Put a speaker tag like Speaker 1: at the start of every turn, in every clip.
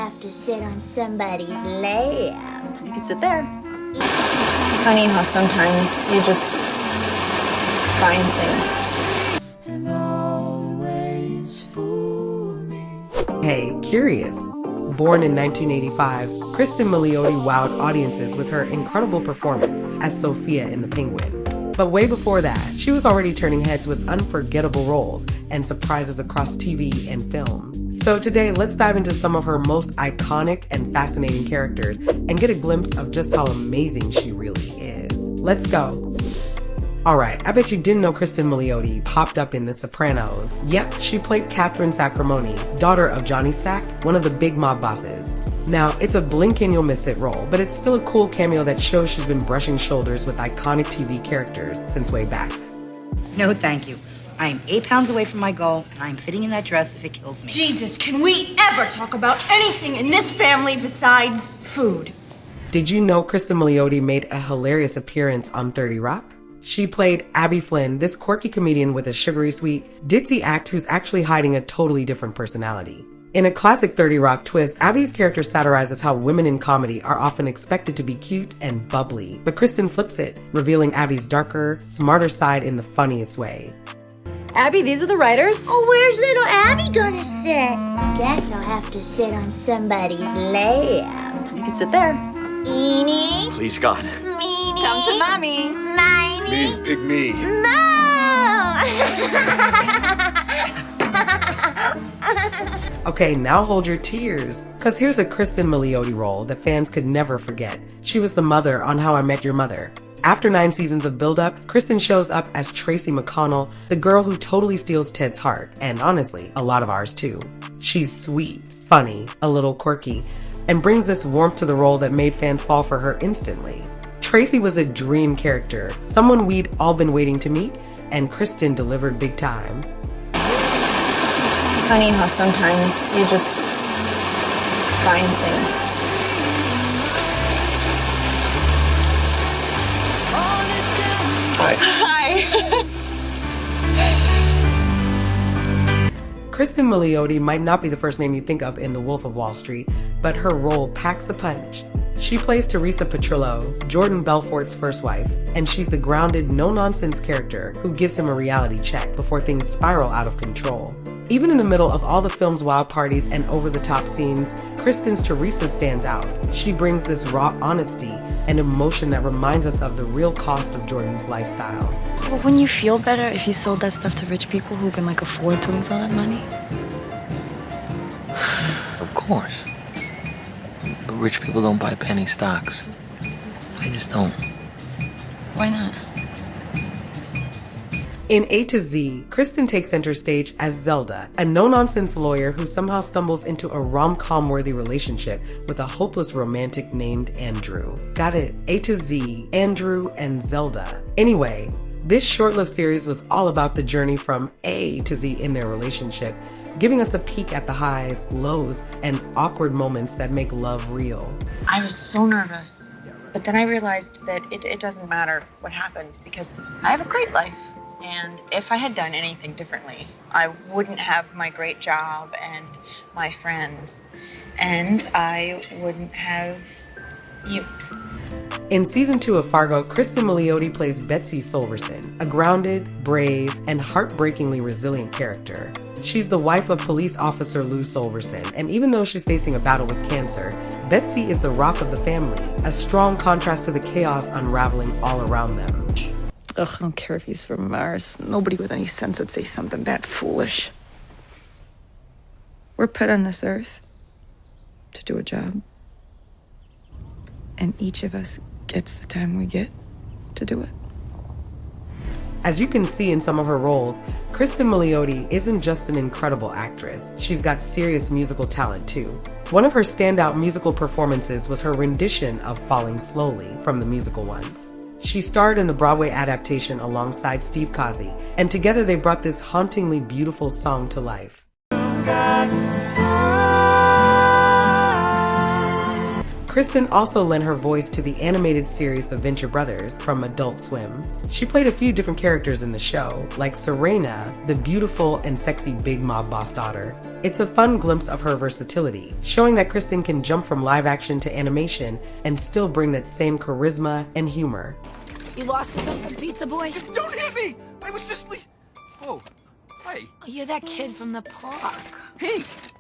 Speaker 1: have to sit on somebody's lap.
Speaker 2: You could sit there.
Speaker 3: Funny how sometimes you just find things.
Speaker 4: And always fool me.
Speaker 5: Hey, curious. Born in 1985, Cristin Milioti wowed audiences with her incredible performance as Sophia in The Penguin. But way before that, she was already turning heads with unforgettable roles and surprises across TV and film. So today, let's dive into some of her most iconic and fascinating characters and get a glimpse of just how amazing she really is. Let's go. Alright, I bet you didn't know Cristin Milioti popped up in The Sopranos. Yep, she played Catherine Sacrimoni, daughter of Johnny Sac, one of the big mob bosses. Now, it's a blink and you'll miss it role, but it's still a cool cameo that shows she's been brushing shoulders with iconic TV characters since way back.
Speaker 6: No, thank you. I am 8 pounds away from my goal, and I'm fitting in that dress if it kills me.
Speaker 7: Jesus, can we ever talk about anything in this family besides food?
Speaker 5: Did you know Cristin Milioti made a hilarious appearance on 30 Rock? She played Abby Flynn, this quirky comedian with a sugary sweet, ditzy act who's actually hiding a totally different personality. In a classic 30 Rock twist, Abby's character satirizes how women in comedy are often expected to be cute and bubbly, but Cristin flips it, revealing Abby's darker, smarter side in the funniest way.
Speaker 2: Abby, these are the writers.
Speaker 1: Oh, where's little Abby gonna sit? Guess I'll have to sit on somebody's lap.
Speaker 2: You could sit there.
Speaker 1: Eenie,
Speaker 8: Please, God.
Speaker 1: meenie,
Speaker 2: Come to mommy.
Speaker 1: miney,
Speaker 8: Pick me.
Speaker 5: Okay, now hold your tears. Cause here's a Cristin Milioti role that fans could never forget. She was the mother on How I Met Your Mother. After 9 seasons of build-up, Cristin shows up as Tracy McConnell, the girl who totally steals Ted's heart, and honestly, a lot of ours too. She's sweet, funny, a little quirky, and brings this warmth to the role that made fans fall for her instantly. Tracy was a dream character, someone we'd all been waiting to meet, and Cristin delivered big time.
Speaker 3: Funny how sometimes you just find things.
Speaker 8: Hi.
Speaker 5: Cristin Milioti might not be the first name you think of in The Wolf of Wall Street, but her role packs a punch. She plays Teresa Petrillo, Jordan Belfort's first wife, and she's the grounded, no-nonsense character who gives him a reality check before things spiral out of control. Even in the middle of all the film's wild parties and over-the-top scenes, Cristin's Teresa stands out. She brings this raw honesty and emotion that reminds us of the real cost of Jordan's lifestyle.
Speaker 9: But wouldn't you feel better if you sold that stuff to rich people who can afford to lose all that money?
Speaker 10: Of course. But rich people don't buy penny stocks. They just don't.
Speaker 9: Why not?
Speaker 5: In A to Z, Cristin takes center stage as Zelda, a no-nonsense lawyer who somehow stumbles into a rom-com-worthy relationship with a hopeless romantic named Andrew. Got it, A to Z, Andrew and Zelda. Anyway, this short-lived series was all about the journey from A to Z in their relationship, giving us a peek at the highs, lows, and awkward moments that make love real.
Speaker 7: I was so nervous, but then I realized that it doesn't matter what happens because I have a great life. And if I had done anything differently, I wouldn't have my great job and my friends, and I wouldn't have you.
Speaker 5: In season 2 of Fargo, Cristin Milioti plays Betsy Silverson, a grounded, brave, and heartbreakingly resilient character. She's the wife of police officer Lou Silverson, and even though she's facing a battle with cancer, Betsy is the rock of the family, a strong contrast to the chaos unraveling all around them.
Speaker 9: Ugh, I don't care if he's from Mars. Nobody with any sense would say something that foolish. We're put on this earth to do a job. And each of us gets the time we get to do it.
Speaker 5: As you can see in some of her roles, Cristin Milioti isn't just an incredible actress. She's got serious musical talent too. One of her standout musical performances was her rendition of Falling Slowly from the musical Ones. She starred in the Broadway adaptation alongside Steve Kazi, and together they brought this hauntingly beautiful song to Cristin Cristin also lent her voice to the animated series The Venture Brothers from Adult Swim. She played a few different characters in the show, like Serena, the beautiful and sexy big mob boss daughter. It's a fun glimpse of her versatility, showing that Cristin can jump from live action to animation and still bring that same charisma and humor.
Speaker 8: You lost to something, pizza boy?
Speaker 11: Don't hit me! I was just Oh, hi.
Speaker 8: Oh, you're that kid from the park.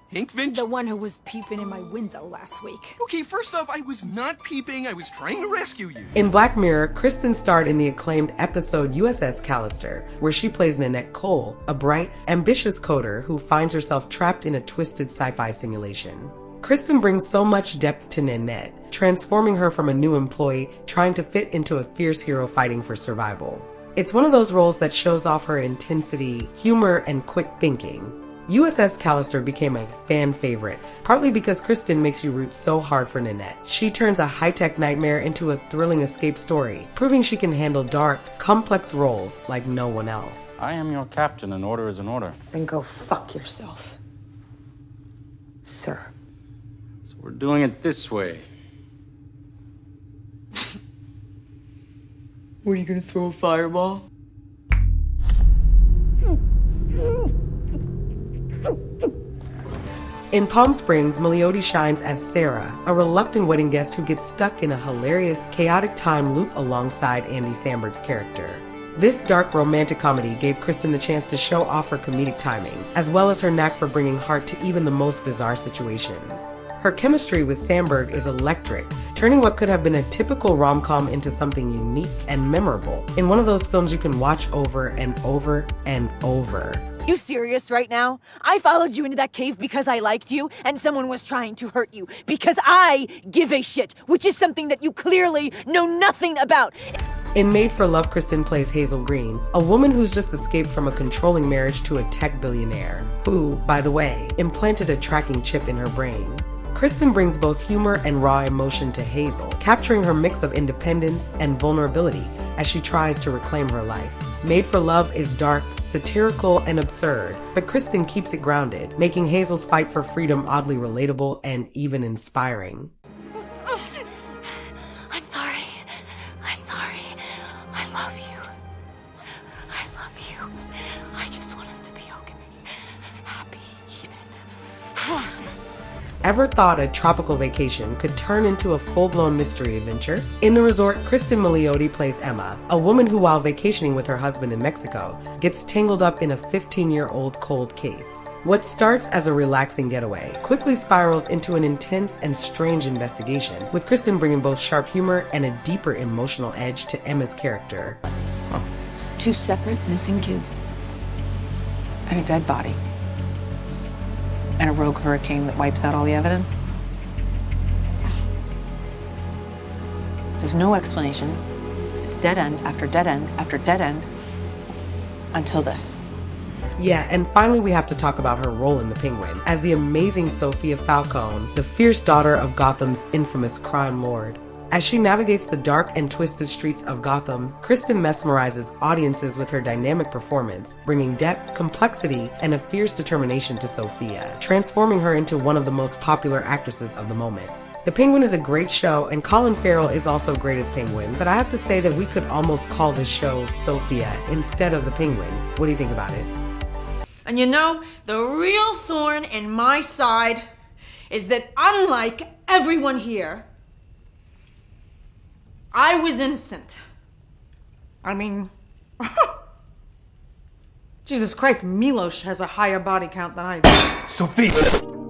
Speaker 11: Hank Finch?
Speaker 8: The one who was peeping in my window last week.
Speaker 11: Okay, first off, I was not peeping. I was trying to rescue you.
Speaker 5: In Black Mirror, Cristin starred in the acclaimed episode USS Callister, where she plays Nanette Cole, a bright, ambitious coder who finds herself trapped in a twisted sci-fi simulation. Cristin brings so much depth to Nanette, transforming her from a new employee trying to fit into a fierce hero fighting for survival. It's one of those roles that shows off her intensity, humor, and quick thinking. USS Callister became a fan favorite, partly because Cristin makes you root so hard for Nanette. She turns a high-tech nightmare into a thrilling escape story, proving she can handle dark, complex roles like no one else.
Speaker 12: I am your captain. An order is an order.
Speaker 8: Then go fuck yourself, sir.
Speaker 12: So we're doing it this way.
Speaker 8: Were you gonna throw a fireball?
Speaker 5: In Palm Springs, Milioti shines as Sarah, a reluctant wedding guest who gets stuck in a hilarious, chaotic time loop alongside Andy Samberg's character. This dark romantic comedy gave Cristin the chance to show off her comedic timing, as well as her knack for bringing heart to even the most bizarre situations. Her chemistry with Samberg is electric, turning what could have been a typical rom-com into something unique and memorable, in one of those films you can watch over and over and over.
Speaker 13: You serious right now? I followed you into that cave because I liked you and someone was trying to hurt you. Because I give a shit, which is something that you clearly know nothing about.
Speaker 5: In Made for Love, Cristin plays Hazel Green, a woman who's just escaped from a controlling marriage to a tech billionaire, who, by the way, implanted a tracking chip in her brain. Cristin brings both humor and raw emotion to Hazel, capturing her mix of independence and vulnerability as she tries to reclaim her life. Made for Love is dark, satirical, and absurd, but Cristin keeps it grounded, making Hazel's fight for freedom oddly relatable and even inspiring.
Speaker 13: I'm sorry. I'm sorry. I love you. I love you. I just want us to be okay. Happy, even.
Speaker 5: Ever thought a tropical vacation could turn into a full-blown mystery adventure? In the resort, Cristin Milioti plays Emma, a woman who, while vacationing with her husband in Mexico, gets tangled up in a 15-year-old cold case. What starts as a relaxing getaway quickly spirals into an intense and strange investigation, with Cristin bringing both sharp humor and a deeper emotional edge to Emma's character.
Speaker 9: Two separate missing kids. And a dead body. And a rogue hurricane that wipes out all the evidence. There's no explanation. It's dead end after dead end after dead end until this.
Speaker 5: Yeah, and finally we have to talk about her role in The Penguin as the amazing SOFIA Falcone, the fierce daughter of Gotham's infamous crime lord. As she navigates the dark and twisted streets of Gotham, Cristin mesmerizes audiences with her dynamic performance, bringing depth, complexity, and a fierce determination to Sophia, transforming her into one of the most popular actresses of the moment. The Penguin is a great show, and Colin Farrell is also great as Penguin, but I have to say that we could almost call this show Sophia instead of The Penguin. What do you think about it?
Speaker 13: And you know, the real thorn in my side is that unlike everyone here, I was innocent. I mean, Jesus Christ, Milos has a higher body count than I do.
Speaker 11: Sophie!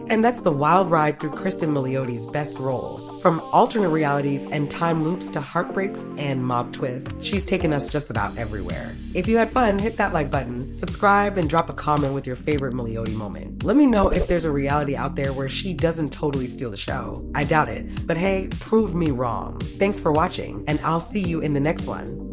Speaker 5: And that's the wild ride through Cristin Milioti's best roles. From alternate realities and time loops to heartbreaks and mob twists, she's taken us just about everywhere. If you had fun, hit that like button, subscribe, and drop a comment with your favorite Milioti moment. Let me know if there's a reality out there where she doesn't totally steal the show. I doubt it, but hey, prove me wrong. Thanks for watching, and I'll see you in the next one.